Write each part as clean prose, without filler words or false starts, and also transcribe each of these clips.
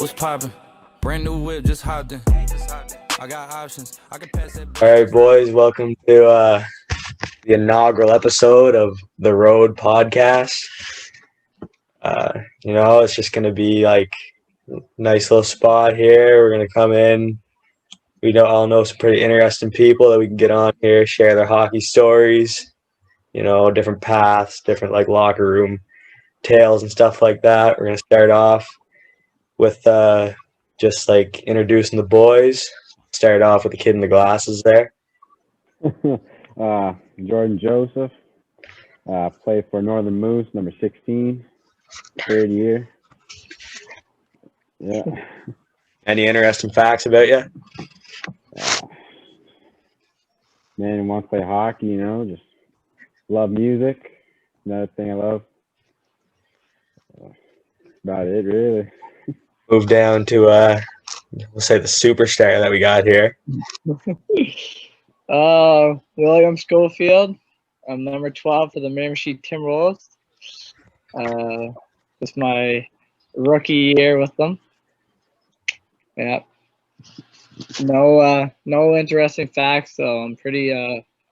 What's poppin'? Brand new whip, just hopped in. I got options. I can pass that. All right, boys, welcome to the inaugural episode of the Road Podcast. It's just going to be like a nice little spot here. We're going to come in. We all know some pretty interesting people that we can get on here, share their hockey stories, different paths, different like locker room tales and stuff like that. We're going to start off with just like introducing the boys. Start off with the kid in the glasses there. Jordan Joseph, play for Northern Moose, number 16, third year. Yeah. Any interesting facts about you? Man who wants to play hockey, just love music. Another thing I love. About it, really. Move down to we'll say the superstar that we got here. William Schofield. I'm number 12 for the Miramichi Timberwolves. It's my rookie year with them. Yeah. No interesting facts though. I'm pretty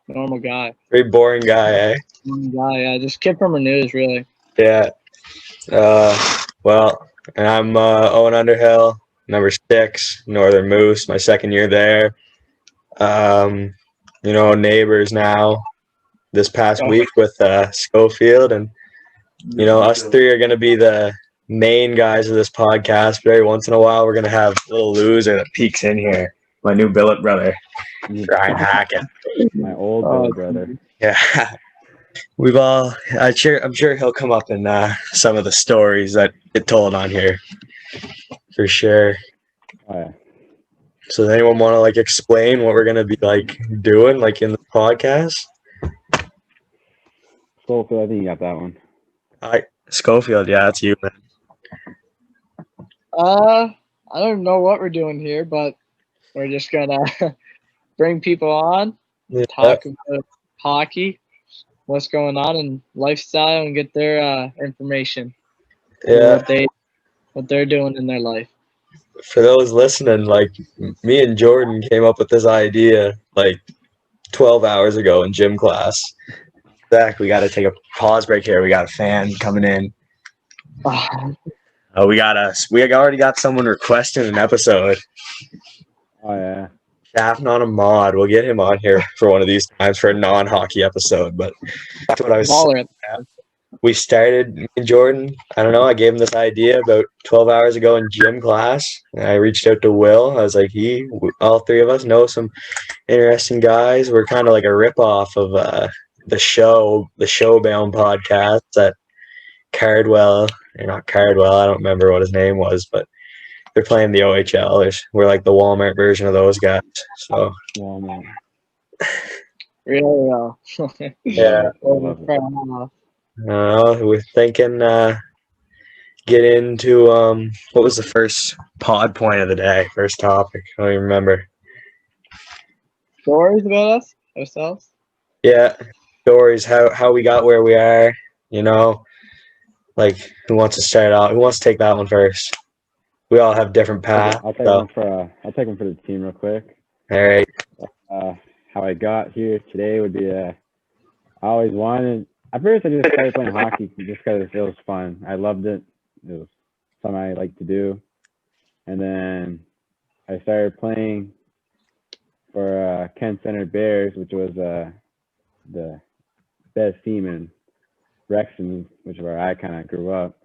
normal guy. Pretty boring guy, eh? Normal guy, yeah. Just kid from the news, really. Yeah. And I'm Owen Underhill, number 6, Northern Moose, my second year there. Neighbors now this past week with Schofield, and us three are going to be the main guys of this podcast, but every once in a while we're going to have a little loser that peeks in here. My new billet brother, Ryan Hackett. My old billet brother. Yeah. I'm sure he'll come up in some of the stories that get told on here, for sure. Oh, yeah. So does anyone want to like explain what we're gonna be like doing like in the podcast? Schofield, I think you got that one. Schofield, yeah, that's you, man. I don't know what we're doing here, but we're just gonna bring people on, talk about hockey, what's going on in lifestyle, and get their information. Yeah, what they're doing in their life. For those listening, like me and Jordan came up with this idea like 12 hours ago in gym class. Zach, we got to take a pause break here. We got a fan coming in. We already got someone requesting an episode. Oh yeah. Chaffing on a mod. We'll get him on here for one of these times for a non-hockey episode. But that's what I was saying. We started, me and Jordan, I don't know, I gave him this idea about 12 hours ago in gym class. And I reached out to Will. I was like, all three of us know some interesting guys. We're kind of like a ripoff of the Showbound podcast that Cardwell, or not Cardwell, I don't remember what his name was, but they're playing the OHL. We're like the Walmart version of those guys. So Walmart. Really? Yeah. We're thinking get into what was the first pod point of the day, first topic? I don't even remember. Stories about us, ourselves? Yeah, stories, how we got where we are, like who wants to start out? Who wants to take that one first? We all have different paths. I'll take one for the team real quick. All right. How I got here today would be I always wanted. At first, I just started playing hockey just because it was fun. I loved it. It was something I liked to do. And then I started playing for Kent Center Bears, which was the best team in Rexton, which is where I kind of grew up.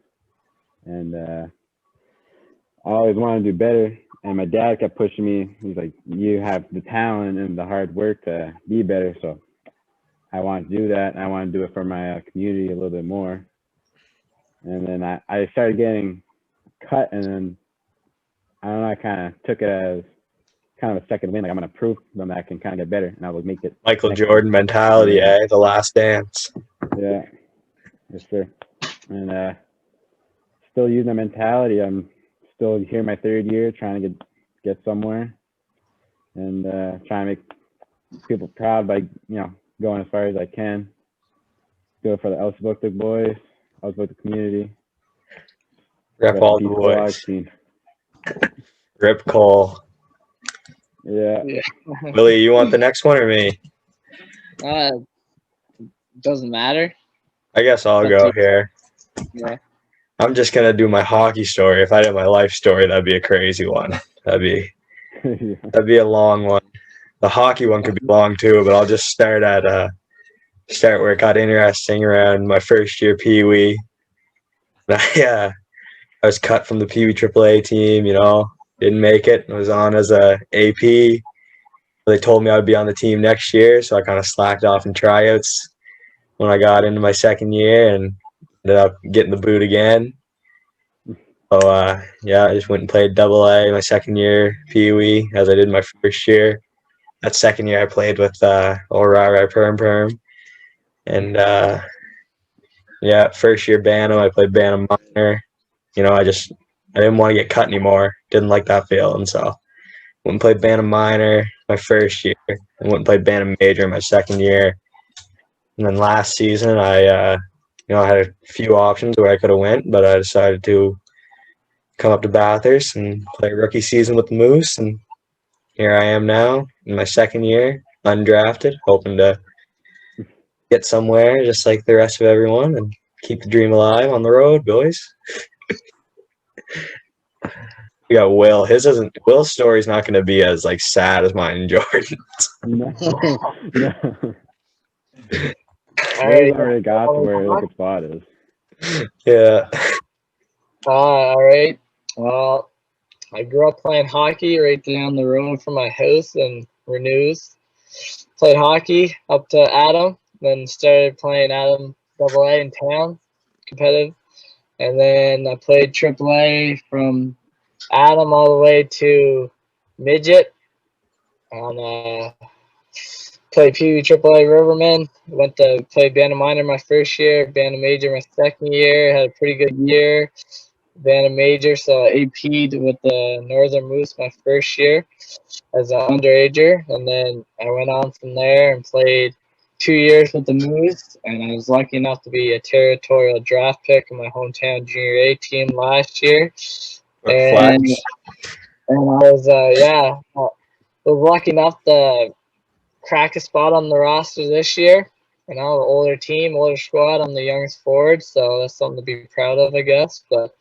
And I always wanted to do better. And my dad kept pushing me. He's like, you have the talent and the hard work to be better. So I wanted to do that, and I wanted to do it for my community a little bit more. And then I started getting cut, and then I don't know, I kind of took it as kind of a second win. Like, I'm going to prove them that I can kind of get better, and I will make it. Michael Jordan mentality, The last dance. Yeah. Yes, sir. And still using that mentality. I'm still here in my third year, trying to get somewhere, and trying to make people proud by, going as far as I can. Do it for the Elsipogtog boys, Elsipogtog community. Rep all the boys. Rip Cole. Yeah. Yeah. Willie, you want the next one or me? Doesn't matter. I guess I'll Up go to here. Yeah. I'm just gonna do my hockey story. If I did my life story, that'd be a crazy one. That'd be a long one. The hockey one could be long too, but I'll just start where it got interesting around my first year Pee Wee. I was cut from the Pee Wee AAA team. Didn't make it. I was on as a AP. They told me I would be on the team next year, so I kind of slacked off in tryouts when I got into my second year and ended up getting the boot again. So I just went and played AA my second year Pee Wee as I did my first year. That second year I played with O'Reilly Perm. And first year Bantam, I played Bantam minor. I didn't want to get cut anymore. Didn't like that feeling, so went and played Bantam minor my first year, and went and played Bantam major my second year. And then last season, I had a few options where I could have went, but I decided to come up to Bathurst and play rookie season with the Moose, and here I am now in my second year, undrafted, hoping to get somewhere just like the rest of everyone and keep the dream alive on the road, boys. We got Will. Will's story's not going to be as sad as mine and Jordan. No. All Will's right. already got to where the spot is. Yeah. All right. Well, I grew up playing hockey right down the road from my house in Renews. Played hockey up to Adam, then started playing Adam AA in town, competitive. And then I played AAA from Adam all the way to midget. Played Pee Wee AAA Riverman. Went to play Bantam minor my first year, Bantam major my second year. Had a pretty good year. Bantam major, so I AP'd with the Northern Moose my first year as an underager, and then I went on from there and played 2 years with the Moose, and I was lucky enough to be a territorial draft pick in my hometown junior A team last year. And I was was lucky enough to crack a spot on the roster this year. Older team, older squad. I'm the youngest forward, so that's something to be proud of, I guess. But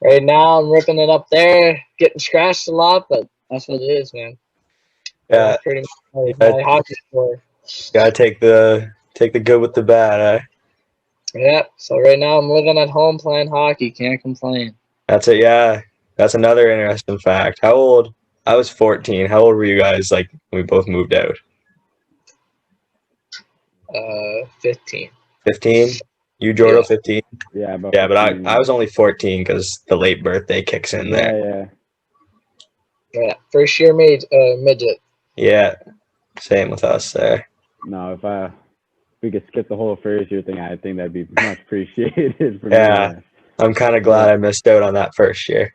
right now, I'm ripping it up there, getting scratched a lot, but that's what it is, man. Yeah. That's pretty much my hockey story. Gotta take the good with the bad, Yeah. So right now, I'm living at home playing hockey. Can't complain. That's it. Yeah. That's another interesting fact. How old? I was 14. How old were you guys when we both moved out? 15. 15? You, Jordan, Yeah. 15? Yeah, about Yeah, but 15. I was only 14 because the late birthday kicks in there. Yeah. First year midget. Yeah. Same with us there. No, if we could skip the whole first year thing, I think that'd be much appreciated for Yeah. me. I'm kind of glad I missed out on that first year.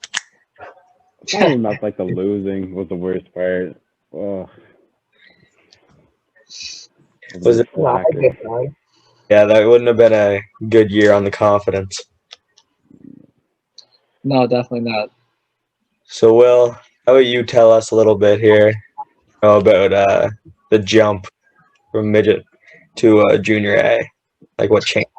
It's not even about the losing was the worst part. Oh. Was it? Yeah, that wouldn't have been a good year on the confidence. No, definitely not. So, Will, how about you tell us a little bit here about the jump from midget to junior A? What changed?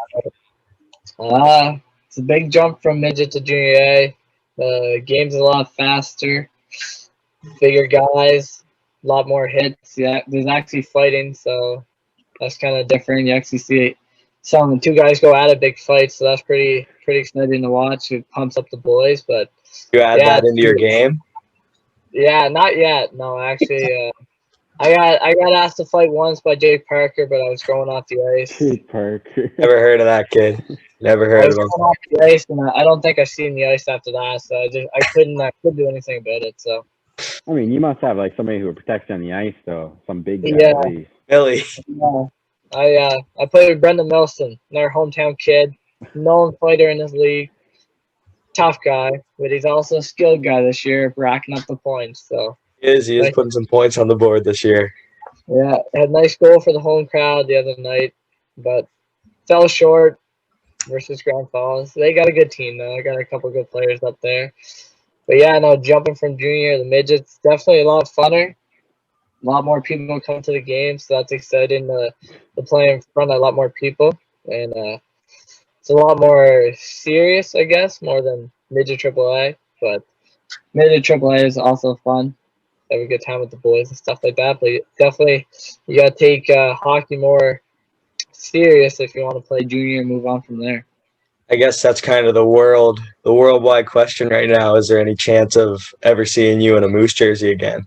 It's a big jump from midget to junior A. The game's a lot faster, bigger guys, a lot more hits. Yeah, there's actually fighting, so that's kind of different. You actually see two guys go at a big fight, so that's pretty exciting to watch. It pumps up the boys. But You add that into your game? Yeah, not yet. No, actually, I got asked to fight once by Jake Parker, but I was going off the ice. Jake Parker. Never heard of that kid. Never heard of him. Going off the ice, and I don't think I seen the ice after that. So I couldn't do anything about it. So. I mean, you must have somebody who protects you on the ice, though. Some big guy. Yeah. At least. Billy. Yeah. I played with Brendan Milson, another hometown kid, known fighter in this league. Tough guy, but he's also a skilled guy this year, racking up the points. So He is putting some points on the board this year. Yeah, had a nice goal for the home crowd the other night, but fell short versus Grand Falls. They got a good team though. They got a couple good players up there. But yeah, no, jumping from junior to midgets definitely a lot funner. A lot more people come to the game, so that's exciting to play in front of a lot more people, and it's a lot more serious, I guess, more than midget AAA. But midget AAA is also fun. Have a good time with the boys and stuff like that. But definitely, you gotta take hockey more serious if you want to play junior and move on from there. I guess that's kind of the worldwide question right now. Is there any chance of ever seeing you in a Moose jersey again?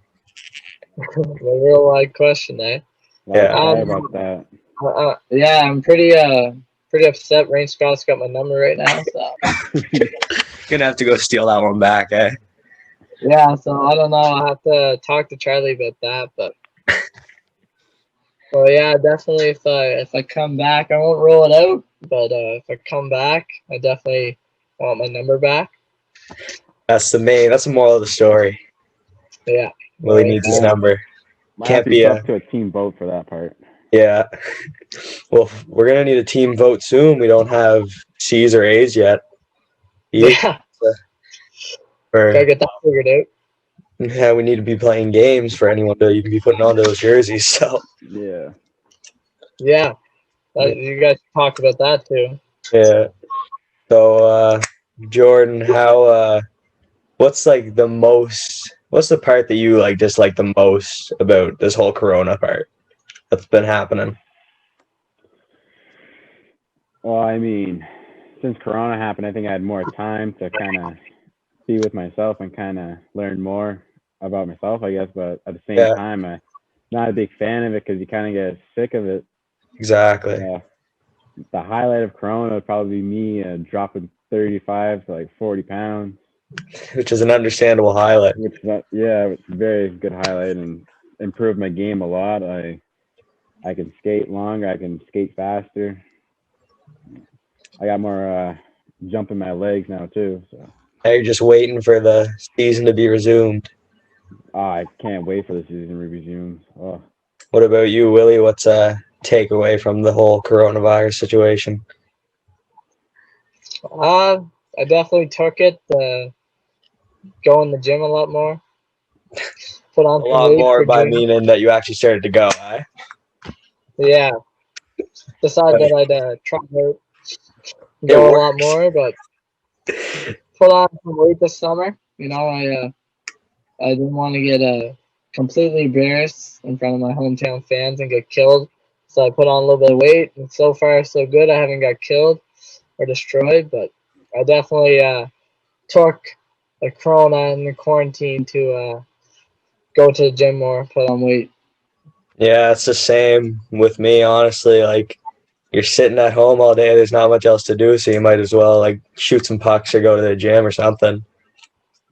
The real wide question, eh? Yeah. Yeah. About that. Yeah, I'm pretty upset. Rain Scott's got my number right now, so Gonna have to go steal that one back, eh? yeah. So I don't know. I'll have to talk to Charlie about that, but well, yeah, definitely. If I come back, I won't roll it out. But if I come back, I definitely want my number back. That's the moral of the story. Yeah. Willie needs his number. Might Can't have to be talk to a team vote for that part. Yeah. Well, we're gonna need a team vote soon. We don't have C's or A's yet. Yeah. Gotta get that figured out. Yeah, we need to be playing games for anyone to even be putting on those jerseys. So Yeah. Yeah. You guys talked about that too. yeah. So Jordan, how what's like what's the part that you like dislike the most about this whole Corona part that's been happening? Well, I mean, since Corona happened, I think I had more time to kind of be with myself and kind of learn more about myself, I guess. But at the same Yeah. time, I'm not a big fan of it because you kind of get sick of it. Exactly. The highlight of Corona would probably be me dropping 35 to like 40 pounds. Which is an understandable highlight. Which is it's a very good highlight and improved my game a lot. I can skate longer. I can skate faster. I got more jump in my legs now too. So Now you're just waiting for the season to be resumed. I can't wait for the season to resume. Oh. What about you, Willie? What's a takeaway from the whole coronavirus situation? I definitely took it. Go in the gym a lot more. Put on A some lot weight more for by junior. meaning that you actually started to go, eh? Yeah. Decided that I'd try out It go a works. lot more, but put on some weight this summer. You know, I didn't want to get completely embarrassed in front of my hometown fans and get killed. So I put on a little bit of weight, and so far so good. I haven't got killed or destroyed, but I definitely took the corona and the quarantine to go to the gym more, put on weight. Yeah, it's the same with me, honestly. Like, you're sitting at home all day, there's not much else to do, so you might as well, like, shoot some pucks or go to the gym or something.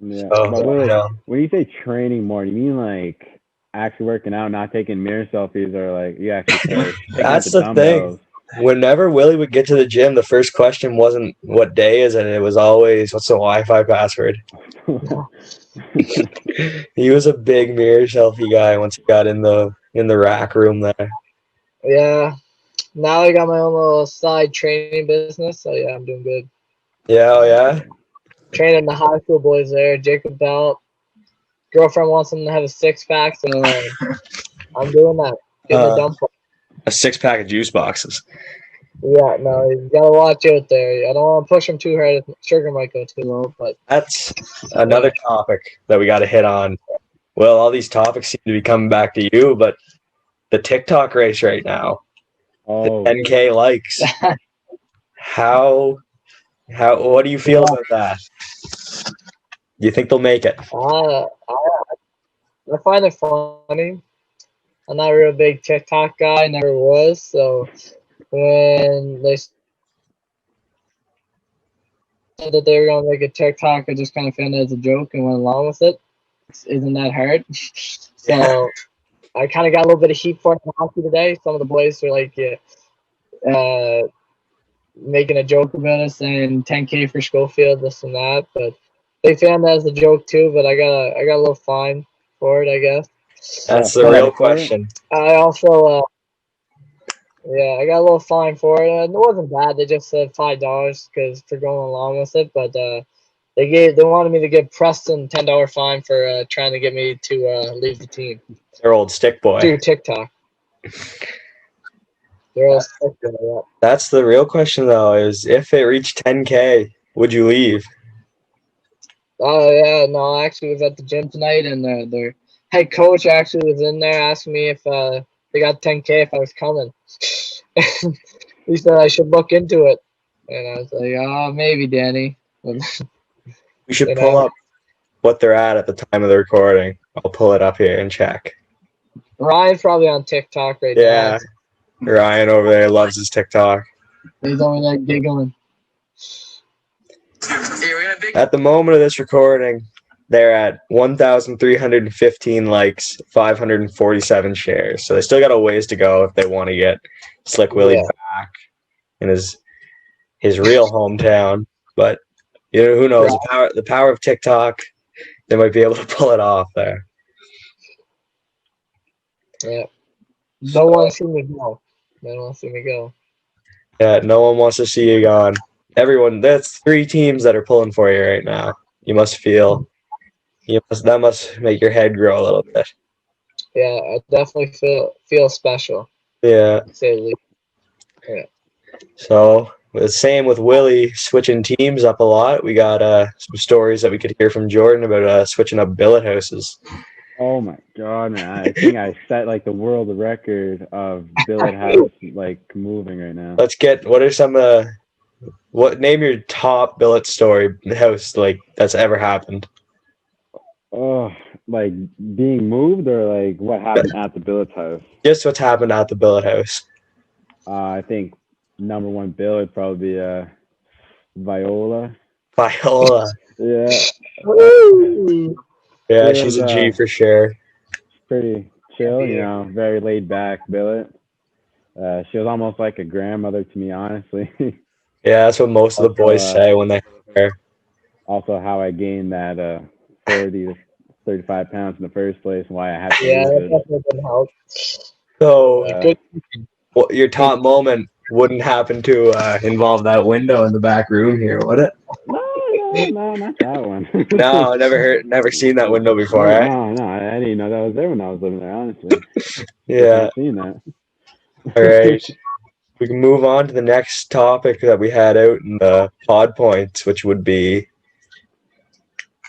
Yeah. So, But Willie, you know, when you say training more, you mean like actually working out, not taking mirror selfies, or like you actually start picking up that's the dumbbells? thing. Whenever Willie would get to the gym, the first question wasn't what day is it, it was always what's the Wi-Fi password. He was a big mirror selfie guy once he got in the rack room there. Yeah. Now I got my own little side training business, so yeah, I'm doing good. Yeah, oh yeah. Training the high school boys there. Jacob Belt. Girlfriend wants him to have a 6-pack, so I'm doing that. Getting the dump. A 6-pack of juice boxes. Yeah, no, you gotta watch out there. I don't want to push him too hard. Sugar might go too low, but That's another topic that we got to hit on. Well, all these topics seem to be coming back to you, but the TikTok race right now, Oh, the 10K likes. How? What do you feel about that? Do you think they'll make it? I find it funny. I'm not a real big TikTok guy, never was. So when they said that they were gonna make a TikTok, I just kind of found it as a joke and went along with it. Isn't that hard? So I kind of got a little bit of heat for it in hockey today. Some of the boys were like, making a joke about it, saying 10K for Schofield, this and that. But they found that as a joke too. But I got a little fine for it, I guess. That's the real question. I also, I got a little fine for it. And it wasn't bad. They just said $5 because for going along with it. But they They wanted me to give Preston $10 fine for trying to get me to leave the team Their old stick boy. through TikTok. They're all stick boy, yeah. That's the real question, though, is if it reached 10K, would you leave? Oh yeah, no, I actually was at the gym tonight, and their head coach actually was in there asking me if they got 10K if I was coming. He said I should look into it, and I was like, oh, maybe, Danny. We should pull up what they're at the time of the recording. I'll pull it up here and check. Ryan's probably on TikTok right Yeah, now. Ryan over there loves his TikTok. He's over there giggling. At the moment of this recording, they're at 1,315 likes, 547 shares. So they still got a ways to go if they want to get Slick Willie back in his real hometown. But who knows? The power of TikTok, they might be able to pull it off there. Yeah. No one wants to see me go. No one wants to see me go. Yeah, no one wants to see you gone. Everyone, that's 3 teams that are pulling for you right now. That must make your head grow a little bit. Yeah, I definitely feel special. Yeah. To say the least. Yeah. So the same with Willie switching teams up a lot. We got some stories that we could hear from Jordan about switching up billet houses. Oh my god, man! I think I set like the world record of billet house like moving right now. Let's get. What are some name your top billet story house like that's ever happened? Oh, like being moved or like what happened at the billet house? Just what's happened at the billet house. I think number 1 bill would probably be Viola. Viola. Yeah. Yeah, she's a G for sure. Pretty chill, very laid back billet. She was almost like a grandmother to me, honestly. Yeah, that's what most of the boys say when they her. Also, how I gained that 30 to 35 pounds in the first place, and why I had to that definitely didn't help. So, your top moment wouldn't happen to involve that window in the back room here, would it? No, not that one. No, never seen that window before, No, I didn't know that was there when I was living there, honestly. Yeah. Seen that. All right. We can move on to the next topic that we had out in the pod points, which would be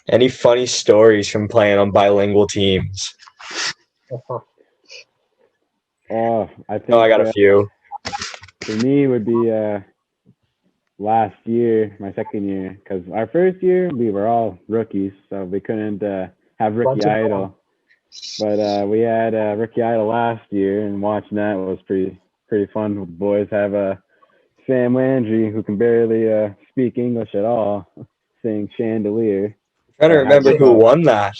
any funny stories from playing on bilingual teams. I think I got a few. For me, it would be last year, my second year, because our first year we were all rookies, so we couldn't have rookie idol. But we had rookie idol last year, and watching that was pretty fun. The boys have Sam Landry, who can barely speak English at all, sing Chandelier. I'm trying to remember who won that.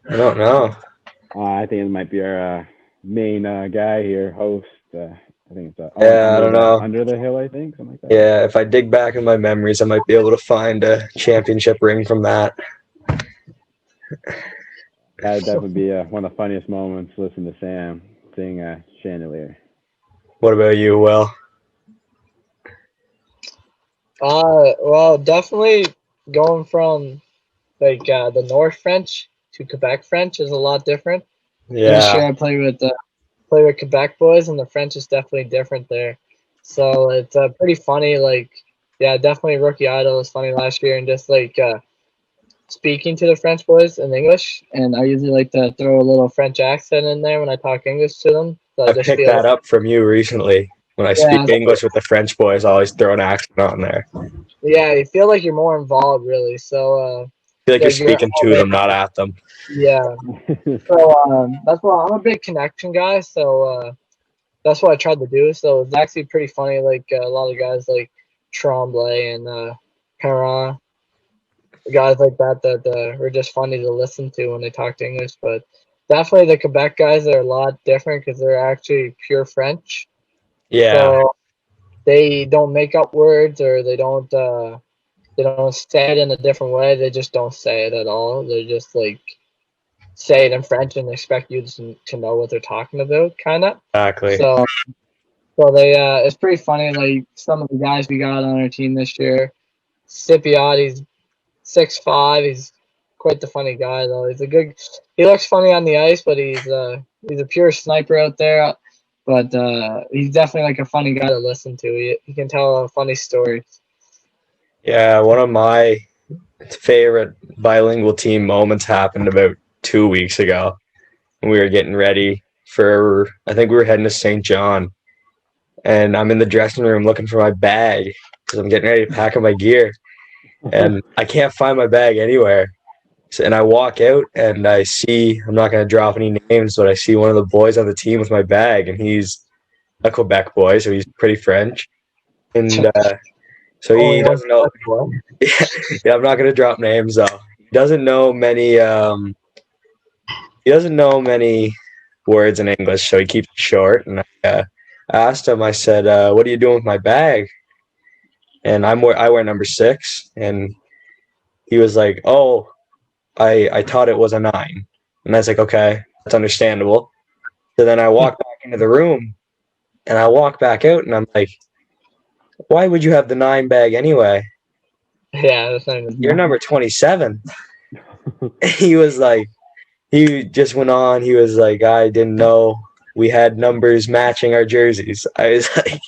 I don't know. I think it might be our main guy here, host. I think it's I don't know. Under the Hill, I think, something like that. Yeah, if I dig back in my memories, I might be able to find a championship ring from that. That'd definitely be one of the funniest moments, listening to Sam sing Chandelier. What about you, Will? Well, definitely going from like the North French to Quebec French is a lot different. Yeah. This year I play with Quebec boys, and the French is definitely different there. So it's pretty funny. Like, yeah, definitely Rookie Idol was funny last year, and just like speaking to the French boys in English. And I usually like to throw a little French accent in there when I talk English to them. So I picked that up from you recently. When I speak English with the French boys, I always throw an accent on there. Yeah, you feel like you're more involved, really. So I feel like you're speaking to them, not at them. Yeah. So that's why I'm a big connection guy. So that's what I tried to do. So it's actually pretty funny. Like a lot of guys like Tremblay and Perrin, guys like that were just funny to listen to when they talked English. But definitely the Quebec guys are a lot different because they're actually pure French. Yeah. So they don't make up words, or they don't say it in a different way. They just don't say it at all. They just like say it in French and expect you to know what they're talking about, kind of. Exactly. So they it's pretty funny. Like some of the guys we got on our team this year, Scipioti's 6'5". He's quite the funny guy though. He looks funny on the ice, but he's a pure sniper out there. But he's definitely like a funny guy to listen to. He can tell funny stories. Yeah, one of my favorite bilingual team moments happened about 2 weeks ago. We were getting ready I think we were heading to St. John, and I'm in the dressing room looking for my bag because I'm getting ready to pack up my gear, and I can't find my bag anywhere. And I walk out, and I see, I'm not going to drop any names, but I see one of the boys on the team with my bag, and he's a Quebec boy, so he's pretty French. And so he doesn't know. Yeah, I'm not going to drop names, though. He doesn't know many words in English, so he keeps it short. And I asked him, I said, what are you doing with my bag? And I wear number 6. And he was like, oh, I thought it was a 9. And I was like, okay, that's understandable. So then I walk back into the room, and I walk back out, and I'm like, why would you have the 9 bag anyway? Yeah, that's not even You're number 27. He was like, he just went on. He was like, I didn't know we had numbers matching our jerseys. I was like,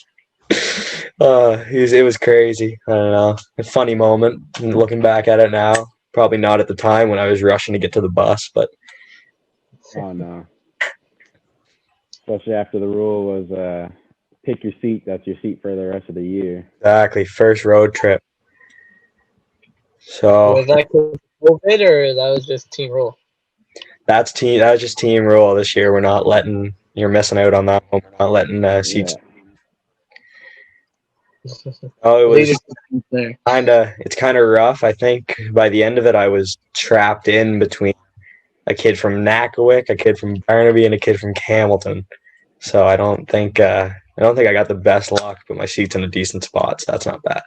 it was crazy. I don't know. A funny moment. And looking back at it now, probably not at the time when I was rushing to get to the bus, but. Oh, no. Especially after the rule was pick your seat. That's your seat for the rest of the year. Exactly. First road trip. So. Was that COVID or that was just team rule? That was just team rule this year. You're missing out on that one. We're not letting seats. Yeah. Oh, it's kind of rough. I think by the end of it, I was trapped in between a kid from Nakawick, a kid from Barnaby, and a kid from Hamilton. So I don't think I got the best luck, but my seat's in a decent spot, so that's not bad.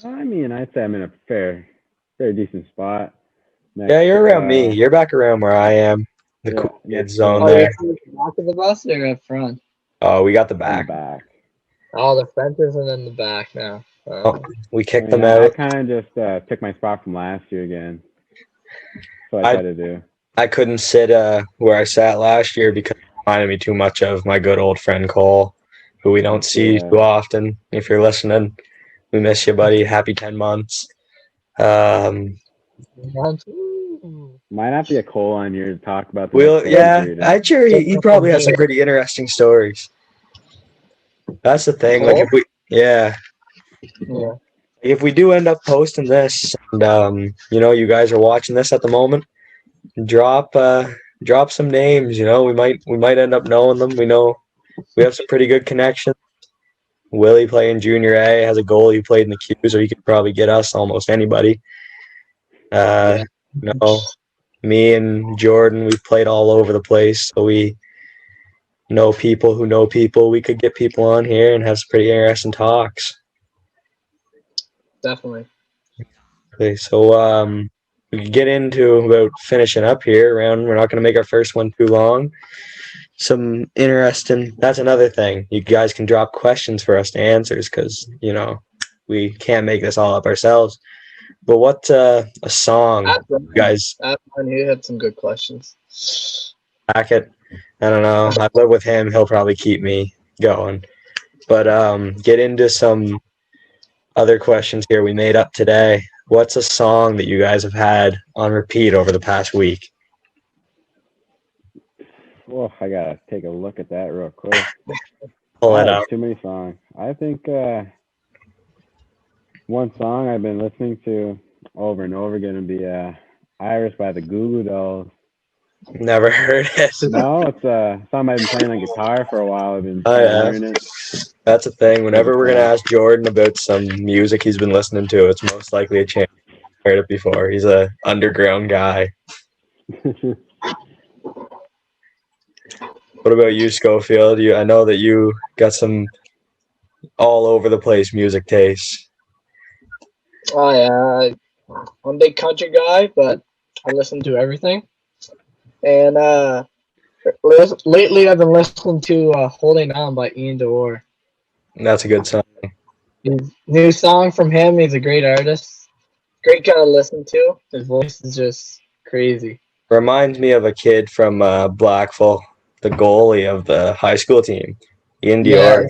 I mean, I'd say I'm in a fair decent spot. Yeah, you're around me. You're back around where I am. The cool kid zone there. You're back of the bus or up front? Oh, we got the back. Oh, the front is and then the back now. We kicked them out. I kind of just took my spot from last year again. That's what I tried to do. I couldn't sit where I sat last year because it reminded me too much of my good old friend Cole, who we don't see too often. If you're listening, we miss you, buddy. Happy 10 months. Might not be a Cole on here to talk about. I'm sure he probably has some pretty interesting stories. That's the thing. Like if we do end up posting this, and you guys are watching this at the moment, drop some names. We might end up knowing them. We know we have some pretty good connections. Willie playing Junior A has a goal. He played in the Qs, or he could probably get us almost anybody. Me and Jordan, we've played all over the place, so we know people who know people. We could get people on here and have some pretty interesting talks. Definitely. Okay, so we can get into about finishing up here. We're not going to make our first one too long. Some interesting. That's another thing. You guys can drop questions for us to answer because we can't make this all up ourselves. But what a song, you guys? He had some good questions. Hackett, I don't know. I live with him. He'll probably keep me going. But get into some other questions here we made up today. What's a song that you guys have had on repeat over the past week? Well, I gotta take a look at that real quick. Pull it out. Too many songs. I think one song I've been listening to over and over again would be Iris by the Goo Goo Dolls. Never heard it. No, it's a song I've been playing on guitar for a while. I've been learning it. That's a thing. Whenever we're going to ask Jordan about some music he's been listening to, it's most likely a chance he's heard it before. He's an underground guy. What about you, Schofield? I know that you got some all over the place music tastes. Oh yeah, I'm a big country guy, but I listen to everything. And lately I've been listening to "Holding On" by Ian DeWar. That's a good song. His new song from him. He's a great artist. Great guy to listen to. His voice is just crazy. Reminds me of a kid from Blackville, the goalie of the high school team, Ian Dior.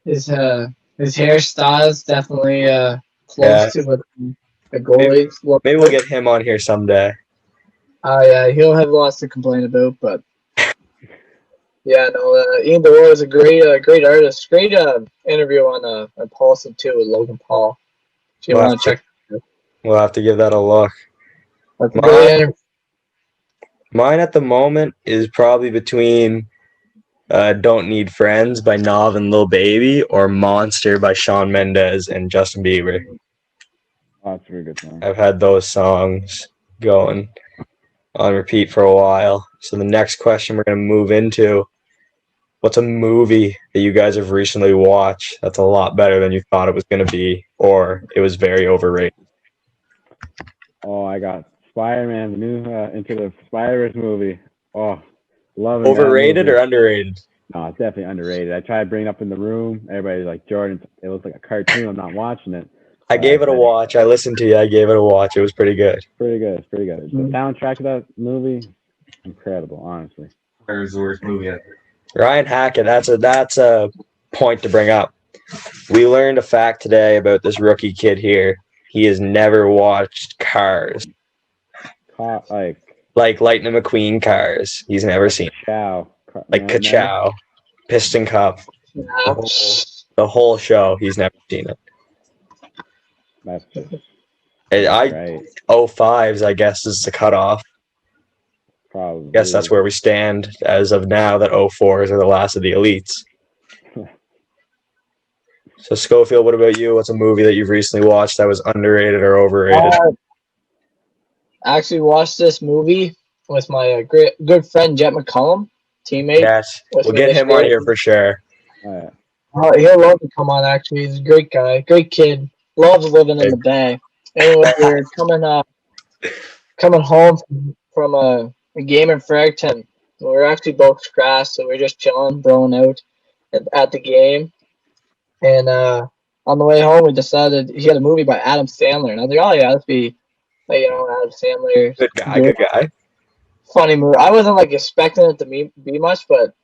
His hairstyle is definitely close to what the goalies look. Maybe we'll get him on here someday. Oh yeah, he'll have lots to complain about, but yeah, no, Ian Dior is a great artist. Great interview on Impulsive too with Logan Paul. If you want to check, we'll have to give that a look. That's a great interview. Mine at the moment is probably between Don't Need Friends by Nav and Lil Baby or Monster by Shawn Mendes and Justin Bieber. Oh, that's a very good song. I've had those songs going on repeat for a while. So the next question we're going to move into, what's a movie that you guys have recently watched that's a lot better than you thought it was going to be, or it was very overrated? Oh, I got Spider-Man, the new Into the Spider-Verse movie. Oh, love it. Overrated or underrated? No, it's definitely underrated. I tried to bring it up in the room. Everybody's like, Jordan, it looks like a cartoon. I'm not watching it. I gave it a watch. I listened to you. I gave it a watch. It was pretty good. Pretty good. It's pretty good. The soundtrack of that movie, incredible, honestly. Where's the worst movie ever? Ryan Hackett, that's a point to bring up. We learned a fact today about this rookie kid here. He has never watched Cars. Like Lightning McQueen Cars. He's never seen it. Like Ka-Chow, Piston Cup. The whole show, he's never seen it. That's just right. 05s, I guess, is the cutoff. Probably. I guess that's where we stand as of now, that 04s are the last of the elites. So, Schofield, what about you? What's a movie that you've recently watched that was underrated or overrated? I actually watched this movie with my good friend Jet McCollum, teammate. Yes, we'll get him on here for sure. Right. He'll love to come on, actually. He's a great guy, great kid. Loves living in the Bay. Anyway, we were coming home from a game in Fredericton. We were actually both crashed, so we were just chilling, throwing out at the game. And on the way home, we decided he had a movie by Adam Sandler, and I was like, "Oh yeah, let's be, Adam Sandler." Good guy. Funny movie. I wasn't expecting it to be much, but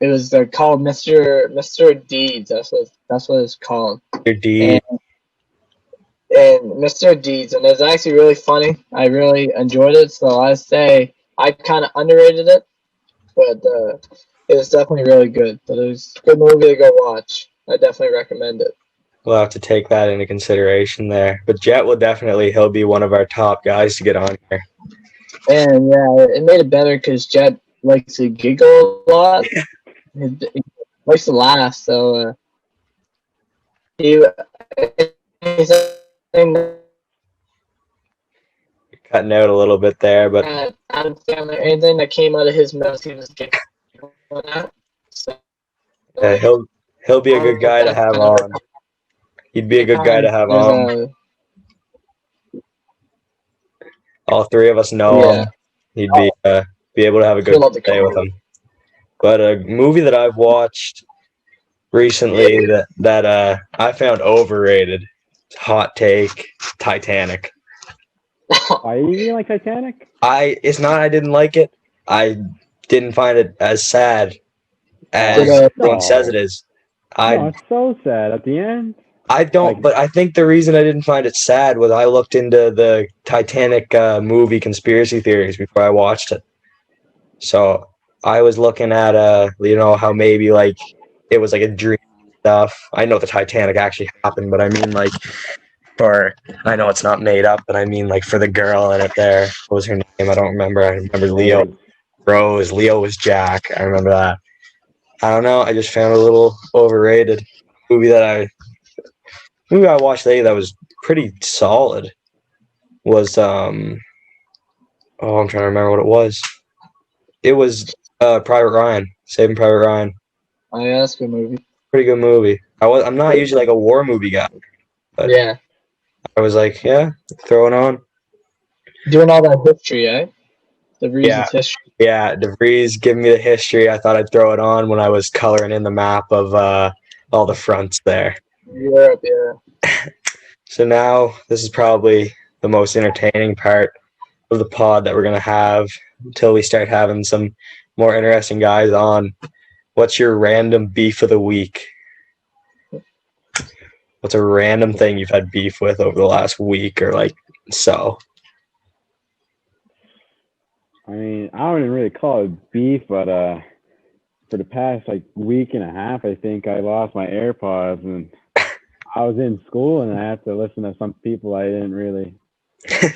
it was called Mr. Deeds. That's what it's called. Mr. Deeds. And Mr. Deeds, and it's actually really funny. I really enjoyed it, so I say I kind of underrated it, but it was definitely really good. But it was a good movie to go watch. I definitely recommend it. We'll have to take that into consideration there. But Jet he'll be one of our top guys to get on here. And yeah, it made it better because Jet likes to giggle a lot. He likes to laugh, so he's cutting out a little bit there, but Adam Sandler, anything that came out of his mouth, he was giggling at. So, yeah, he'll be a good guy to have on. He'd be a good guy to have on. All three of us know him. He'd be able to have a good day with him. But a movie that I've watched recently that I found overrated, hot take, Titanic. Are you even like Titanic? It's not I didn't like it. I didn't find it as sad as everyone says it is. It's so sad at the end. I don't, but I think the reason I didn't find it sad was I looked into the Titanic movie conspiracy theories before I watched it. So I was looking at how maybe it was a dream stuff. I know the Titanic actually happened, but I mean I know it's not made up, but I mean for the girl in it there. What was her name? I don't remember. I remember Leo. Rose. Leo was Jack. I remember that. I don't know. I just found it a little overrated. Movie I watched today that was pretty solid was I'm trying to remember what it was. It was Private Ryan, Saving Private Ryan. Oh yeah, that's a good movie. Pretty good movie. I'm not usually a war movie guy, but yeah, I was throw it on. Doing all that history, eh? DeVries' history. Yeah, DeVries giving me the history. I thought I'd throw it on when I was coloring in the map of all the fronts there. Europe, yeah. So now this is probably the most entertaining part of the pod that we're going to have until we start having some more interesting guys on. What's your random beef of the week? What's a random thing you've had beef with over the last week or like so? I mean, I wouldn't really call it beef, but for the past like week and a half, I think I lost my AirPods, and I was in school and I had to listen to some people I didn't really.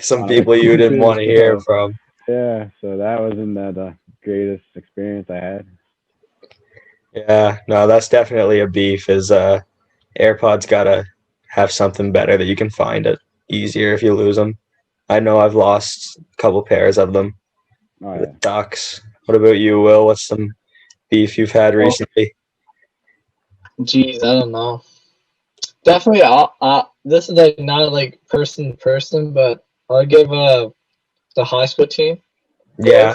Some people you didn't want to hear from. Yeah, so that wasn't the greatest experience I had. Yeah, no, that's definitely a beef. Is AirPods gotta have something better that you can find it easier if you lose them. I know I've lost a couple pairs of them. Oh, It yeah. sucks. What about you, Will? What's some beef you've had recently? Jeez, I don't know. Definitely, this is like not like person to person, but I'll give the high school team. Yeah,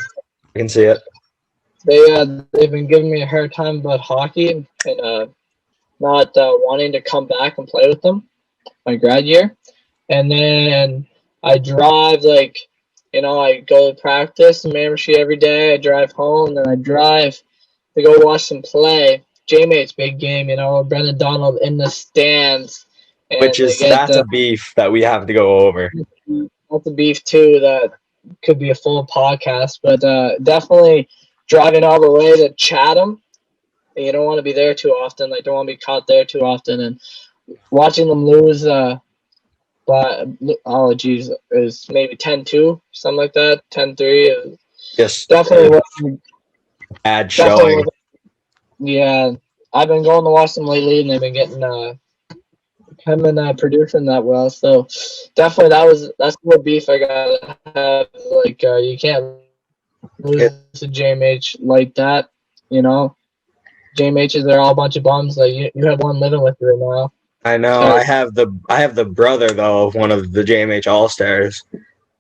I can see it. They've been giving me a hard time about hockey and not wanting to come back and play with them my grad year. And then I drive I go to practice in Miramichi every day. I drive home, then I drive to go watch them play. J-Mate's big game, Brendan Donald in the stands. And Which is that's a beef that we have to go over. That's a beef too that could be a full podcast, but definitely driving all the way to Chatham. And you don't want to be there too often. Like, don't want to be caught there too often. And watching them lose by, oh geez, it was maybe 10-2, something like that, 10-3. Yes, Definitely bad showing. Yeah, I've been going to watch them lately, and they've been getting producing that well. So definitely that's more beef I gotta have. Like, you can't lose to JMH like that, JMHs, they're all a bunch of bums. Like, you have one living with you right now. I know. I have the brother though of one of the JMH All Stars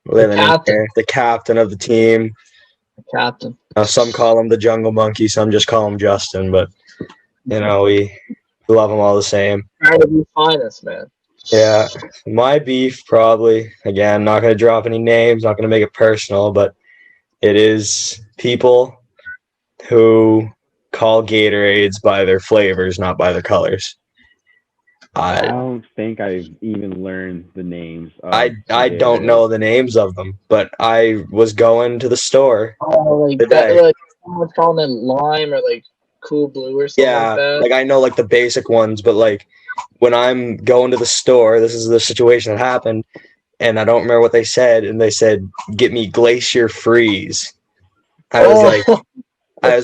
living in here, the captain of the team. The captain. Some call him the Jungle Monkey, some just call him Justin, but we love him all the same. Trying to be finest, man. Yeah, my beef probably, again, not going to drop any names, not going to make it personal, but it is people who call Gatorades by their flavors, not by their colors. I don't think I've even learned the names. I don't know the names of them, but I was going to the store. Oh, like that, like someone's calling it lime or like Cool Blue or something like that. Like I know like the basic ones, but like when I'm going to the store, this is the situation that happened, and I don't remember what they said, and they said, "Get me Glacier Freeze." I was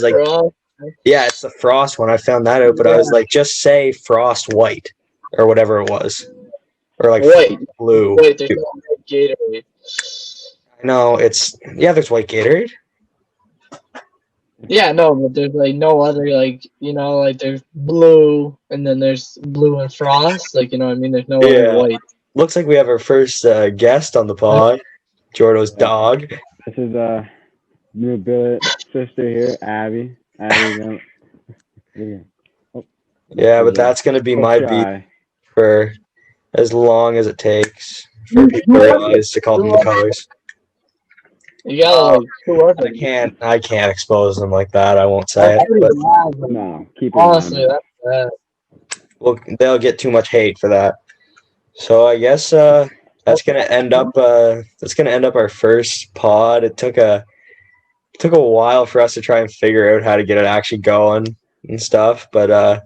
like, yeah, it's the Frost one. I found that out, but I was like, just say Frost White or whatever it was, or like White Blue. Wait, there's no Gatorade. No, there's white Gatorade. Yeah, no, but there's like no other like there's blue and then there's blue and frost, like what I mean. There's no other white. Looks like we have our first guest on the pod, Jordo's dog. This is new billet sister here, Abby. Yeah, but that's gonna be my beat for as long as it takes for people to realize to call them the colors. You gotta I can't expose them like that. I won't say it. But no, keep it honestly, that's bad. Well, they'll get too much hate for that. So I guess that's gonna end up our first pod. It took a while for us to try and figure out how to get it actually going and stuff, but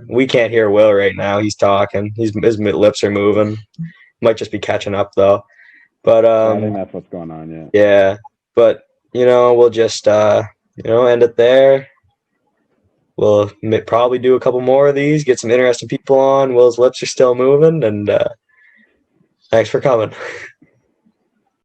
we can't hear Will right now. He's talking. His lips are moving. Might just be catching up though. But I think that's what's going on. Yeah. Yeah, but we'll just end it there. We'll probably do a couple more of these. Get some interesting people on. Will's lips are still moving, and thanks for coming.